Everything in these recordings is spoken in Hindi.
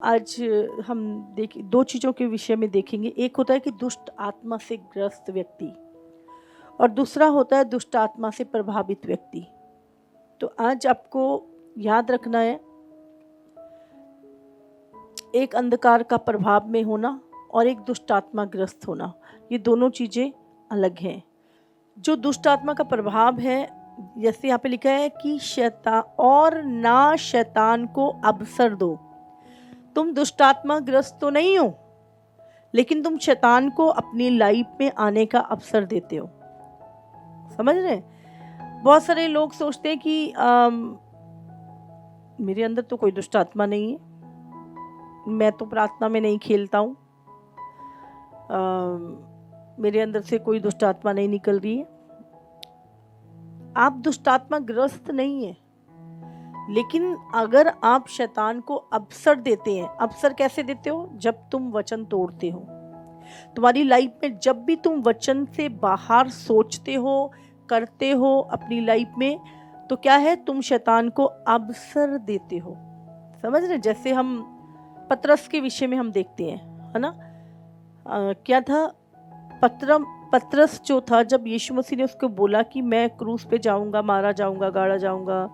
आज हम दो चीज़ों के विषय में देखेंगे। एक होता है कि दुष्ट आत्मा से ग्रस्त व्यक्ति और दूसरा होता है दुष्ट आत्मा से प्रभावित व्यक्ति। तो आज आपको याद रखना है, एक अंधकार का प्रभाव में होना और एक दुष्ट आत्मा ग्रस्त होना, ये दोनों चीज़ें अलग हैं। जो दुष्ट आत्मा का प्रभाव है, जैसे यहाँ पे लिखा है कि शैतान और ना शैतान को अवसर दो। तुम दुष्ट आत्मा ग्रस्त तो नहीं हो, लेकिन तुम शैतान को अपनी लाइफ में आने का अवसर देते हो। समझ रहे हैं? बहुत सारे लोग सोचते हैं कि मेरे अंदर तो कोई दुष्ट आत्मा नहीं है, मैं तो प्रार्थना में नहीं खेलता हूँ, मेरे अंदर से कोई दुष्ट आत्मा नहीं निकल रही है। आप दुष्ट आत्मा ग्रस्त नहीं है, लेकिन अगर आप शैतान को अवसर देते हैं। अवसर कैसे देते हो? जब तुम वचन तोड़ते हो। तुम्हारी लाइफ में जब भी तुम वचन से बाहर सोचते हो, करते हो अपनी लाइफ में, तो क्या है, तुम शैतान को अवसर देते हो। समझ रहे? जैसे हम पतरस के विषय में हम देखते हैं, है ना, क्या था, पतरस जो था, जब यीशु मसीह ने उसको बोला कि मैं क्रूस पे जाऊंगा, मारा जाऊंगा, गाड़ा जाऊंगा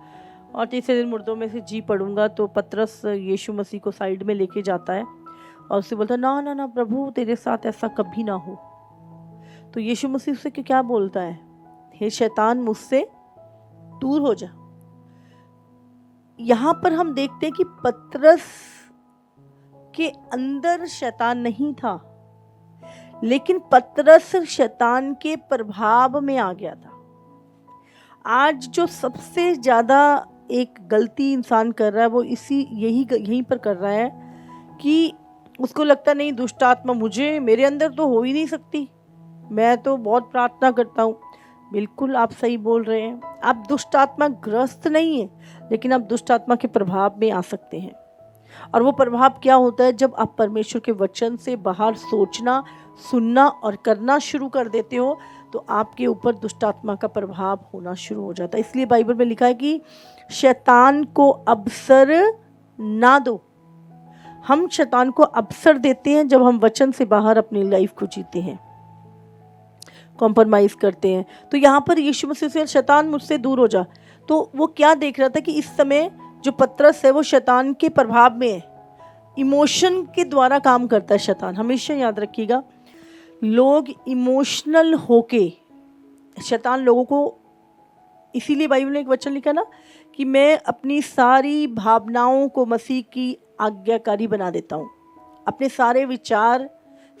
और तीसरे दिन मुर्दों में से जी पड़ूंगा, तो पतरस यीशु मसीह को साइड में लेके जाता है और उससे बोलता है, ना ना ना प्रभु, तेरे साथ ऐसा कभी ना हो। तो यीशु मसीह उससे क्या बोलता है? हे शैतान, मुझसे दूर हो जा। यहाँ पर हम देखते हैं कि पतरस के अंदर शैतान नहीं था, लेकिन पतरस शैतान के प्रभाव में आ गया था। आज जो सबसे ज्यादा एक गलती इंसान कर रहा है, वो यहीं पर कर रहा है कि उसको लगता नहीं, दुष्ट आत्मा मेरे अंदर तो हो ही नहीं सकती, मैं तो बहुत प्रार्थना करता हूँ। बिल्कुल आप सही बोल रहे हैं, आप दुष्ट आत्मा ग्रस्त नहीं है, लेकिन आप दुष्ट आत्मा के प्रभाव में आ सकते हैं। और वो प्रभाव क्या होता है? जब आप परमेश्वर के वचन से बाहर सोचना, सुनना और करना शुरू कर देते हो, तो आपके ऊपर दुष्ट आत्मा का प्रभाव होना शुरू हो जाता है। इसलिए बाइबल में लिखा है कि शैतान को अवसर ना दो। हम शैतान को अवसर देते हैं जब हम वचन से बाहर अपनी लाइफ को जीते हैं, कॉम्प्रोमाइज करते हैं। तो यहाँ पर यीशु मसीह से, शैतान मुझसे दूर हो जा, तो वो क्या देख रहा था कि इस समय जो पतरस है वो शैतान के प्रभाव में है, इमोशन के द्वारा काम करता है शैतान। हमेशा याद रखिएगा, लोग इमोशनल होके, शैतान लोगों को, इसीलिए बाइबल में एक वचन लिखा ना कि मैं अपनी सारी भावनाओं को मसीह की आज्ञाकारी बना देता हूँ। अपने सारे विचार,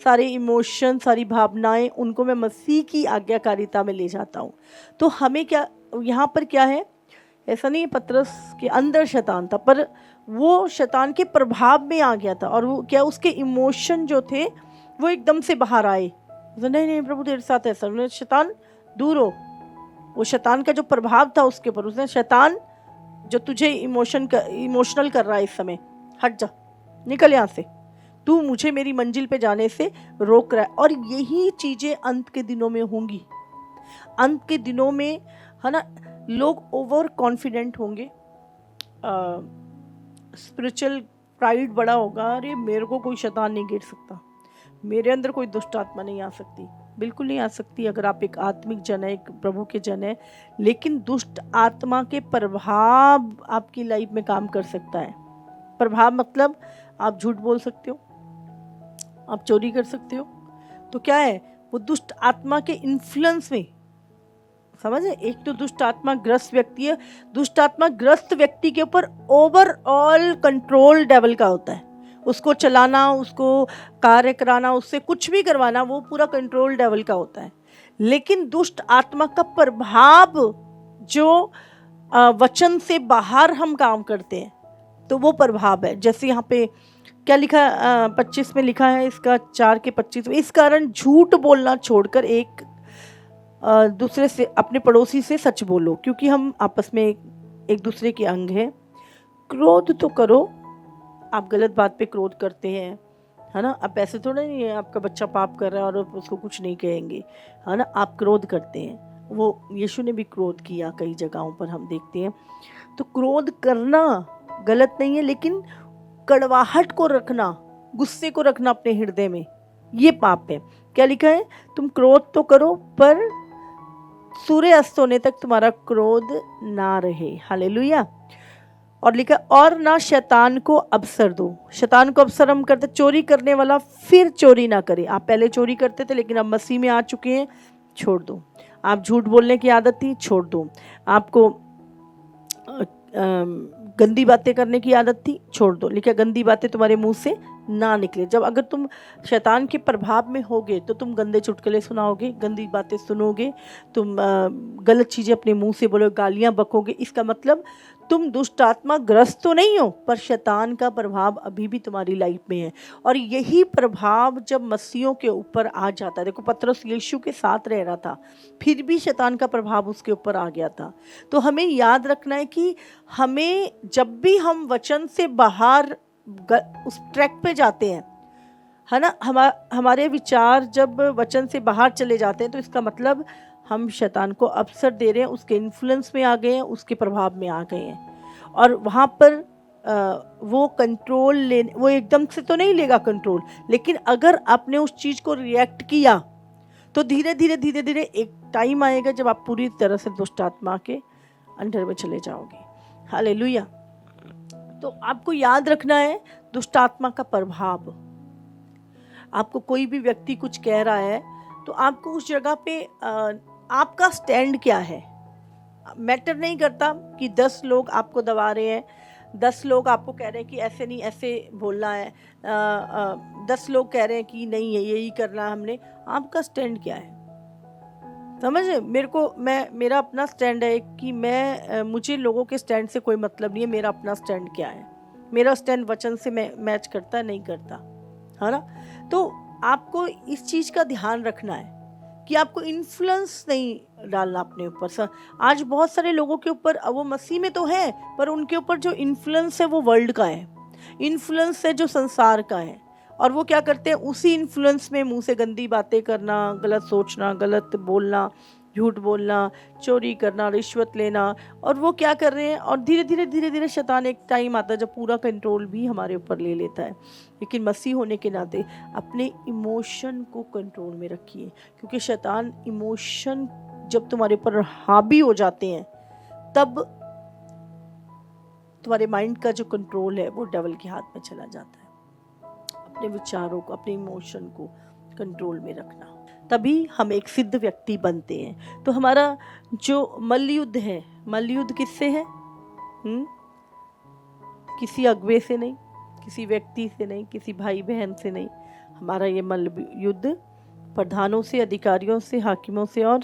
सारे इमोशन, सारी भावनाएं, उनको मैं मसीह की आज्ञाकारिता में ले जाता हूँ। तो हमें क्या, यहाँ पर क्या है, ऐसा नहीं है पतरस के अंदर शैतान था, पर वो शैतान के प्रभाव में आ गया था। और वो क्या, उसके इमोशन जो थे वो एकदम से बाहर आए। नहीं नहीं प्रभु, तेरे साथ ऐसा, शैतान दूर हो। वो शैतान का जो प्रभाव था उसके ऊपर, उसने, शैतान जो तुझे इमोशनल कर रहा है इस समय, हट जा, निकल यहाँ से, तू मुझे मेरी मंजिल पे जाने से रोक रहा है। और यही चीजें अंत के दिनों में होंगी। अंत के दिनों में, है ना, लोग ओवर कॉन्फिडेंट होंगे, स्पिरिचुअल प्राइड बड़ा होगा, अरे मेरे को कोई शैतान नहीं गिर सकता, मेरे अंदर कोई दुष्ट आत्मा नहीं आ सकती। बिल्कुल नहीं आ सकती अगर आप एक आत्मिक जन है, एक प्रभु के जन है। लेकिन दुष्ट आत्मा के प्रभाव आपकी लाइफ में काम कर सकता है। प्रभाव मतलब आप झूठ बोल सकते हो, आप चोरी कर सकते हो, तो क्या है, वो दुष्ट आत्मा के इन्फ्लुएंस में। समझे? एक तो दुष्ट आत्मा ग्रस्त व्यक्ति है, दुष्ट आत्मा ग्रस्त व्यक्ति के ऊपर ओवरऑल कंट्रोल डेविल का होता है। उसको चलाना, उसको कार्य कराना, उससे कुछ भी करवाना, वो पूरा कंट्रोल डेविल का होता है। लेकिन दुष्ट आत्मा का प्रभाव जो वचन से बाहर हम काम करते हैं, तो वो प्रभाव है। जैसे यहाँ पे क्या लिखा, 25 में लिखा है, इसका 4 के 25 में, इस कारण झूठ बोलना छोड़कर एक दूसरे से, अपने पड़ोसी से सच बोलो, क्योंकि हम आपस में एक दूसरे के अंग हैं। क्रोध तो करो, आप गलत बात पे क्रोध करते हैं, है ना। अब ऐसे थोड़ा नहीं है आपका बच्चा पाप कर रहा है और उसको कुछ नहीं कहेंगे, है ना। आप क्रोध करते हैं, वो यीशु ने भी क्रोध किया, कई जगहों पर हम देखते हैं। तो क्रोध करना गलत नहीं है, लेकिन कड़वाहट को रखना, गुस्से को रखना अपने हृदय में, ये पाप है। क्या लिखा है? तुम क्रोध तो करो पर सूर्य अस्त होने तक तुम्हारा क्रोध ना रहे। हालेलुया। और लिखा और ना शैतान को अवसर दो। शैतान को अवसर हम करते, चोरी करने वाला फिर चोरी ना करे। आप पहले चोरी करते थे लेकिन अब मसीह में आ चुके हैं, छोड़ दो। आप झूठ बोलने की आदत थी, छोड़ दो। आपको गंदी बातें करने की आदत थी, छोड़ दो। लिखा गंदी बातें तुम्हारे मुंह से ना निकले। जब अगर तुम शैतान के प्रभाव में होगे तो तुम गंदे चुटकुले सुनाओगे, गंदी बातें सुनोगे, तुम गलत चीज़ें अपने मुंह से बोलोगे, गालियां बकोगे। इसका मतलब तुम दुष्ट आत्मा ग्रस्त तो नहीं हो, पर शैतान का प्रभाव अभी भी तुम्हारी लाइफ में है। और यही प्रभाव जब मसीहों के ऊपर आ जाता है, देखो पतरस यीशु के साथ रह रहा था, फिर भी शैतान का प्रभाव उसके ऊपर आ गया था। तो हमें याद रखना है कि हमें जब भी हम वचन से बाहर उस ट्रैक पे जाते हैं, है ना, हमारे विचार जब वचन से बाहर चले जाते हैं, तो इसका मतलब हम शैतान को अवसर दे रहे हैं, उसके इन्फ्लुएंस में आ गए हैं, उसके प्रभाव में आ गए हैं। और वहाँ पर वो कंट्रोल वो एकदम से तो नहीं लेगा कंट्रोल, लेकिन अगर आपने उस चीज़ को रिएक्ट किया तो धीरे धीरे धीरे धीरे एक टाइम आएगा जब आप पूरी तरह से दुष्ट आत्मा के अंडर में चले जाओगे। हालेलुया। तो आपको याद रखना है दुष्ट आत्मा का प्रभाव। आपको कोई भी व्यक्ति कुछ कह रहा है तो आपको उस जगह पे आपका स्टैंड क्या है। मैटर नहीं करता कि 10 लोग आपको दबा रहे हैं, 10 लोग आपको कह रहे हैं कि ऐसे नहीं ऐसे बोलना है, 10 लोग कह रहे हैं कि नहीं है यही करना है हमने। आपका स्टैंड क्या है, समझे? मेरा अपना स्टैंड है कि मुझे लोगों के स्टैंड से कोई मतलब नहीं है। मेरा अपना स्टैंड क्या है, मेरा स्टैंड वचन से मैच करता है नहीं करता, है ना। तो आपको इस चीज़ का ध्यान रखना है कि आपको इन्फ्लुएंस नहीं डालना अपने ऊपर। आज बहुत सारे लोगों के ऊपर, वो मसीह में तो है पर उनके ऊपर जो इन्फ्लुएंस है वो वर्ल्ड का है, इन्फ्लुएंस है जो संसार का है। और वो क्या करते हैं, उसी इन्फ्लुएंस में मुंह से गंदी बातें करना, गलत सोचना, गलत बोलना, झूठ बोलना, चोरी करना, रिश्वत लेना। और वो क्या कर रहे हैं, और धीरे धीरे शैतान एक टाइम आता है जब पूरा कंट्रोल भी हमारे ऊपर ले लेता है। लेकिन मसीह होने के नाते अपने इमोशन को कंट्रोल में रखिए, क्योंकि शैतान इमोशन जब तुम्हारे ऊपर हावी हो जाते हैं तब तुम्हारे माइंड का जो कंट्रोल है वो डेविल के हाथ में चला जाता है। अपने विचारों को, अपने इमोशन को कंट्रोल में रखना, तभी हम एक सिद्ध व्यक्ति बनते हैं। तो हमारा जो मल्लयुद्ध है, मल्लयुद्ध किससे है? किसी अगुवे से नहीं, किसी व्यक्ति से नहीं, किसी भाई बहन से नहीं। हमारा ये मल्लयुद्ध प्रधानों से, अधिकारियों से, हाकिमों से और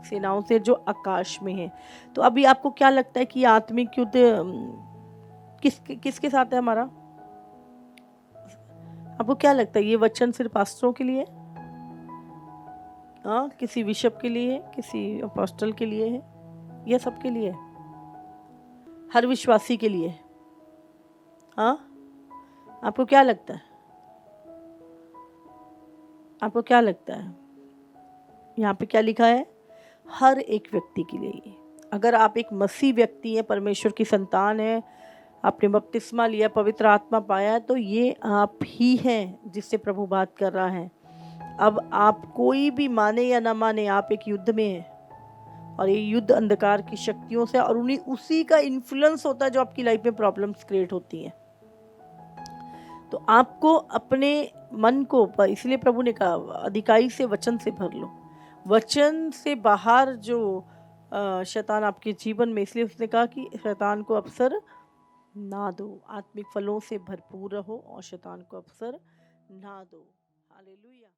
सेनाओं से जो आकाश में है। तो अभी आपको क्या लगता है कि आत्मिक युद्ध किसके साथ है हमारा? आपको क्या लगता है ये वचन सिर्फ पास्टरों के लिए, हाँ, किसी बिशप के लिए, किसी अपोस्टल के लिए है, या सबके लिए? हर विश्वासी के लिए? हाँ, आपको क्या लगता है? आपको क्या लगता है? यहाँ पे क्या लिखा है? हर एक व्यक्ति के लिए। अगर आप एक मसीह व्यक्ति हैं, परमेश्वर की संतान है, आपने बपतिस्मा लिया, पवित्र आत्मा पाया है, तो ये आप ही हैं जिससे प्रभु बात कर रहा है। अब आप कोई भी माने या ना माने, आप एक युद्ध में हैं, और ये युद्ध अंधकार की शक्तियों से, और उसी का इन्फ्लुएंस होता है जो आपकी लाइफ में प्रॉब्लम्स क्रिएट होती हैं। तो आपको अपने मन को, इसलिए प्रभु ने कहा अधिकाई से वचन से भर लो। वचन से बाहर जो शैतान आपके जीवन में, इसलिए उसने कहा कि शैतान को अवसर ना दो, आत्मिक फलों से भरपूर रहो और शैतान को अवसर ना दो। हालेलुया।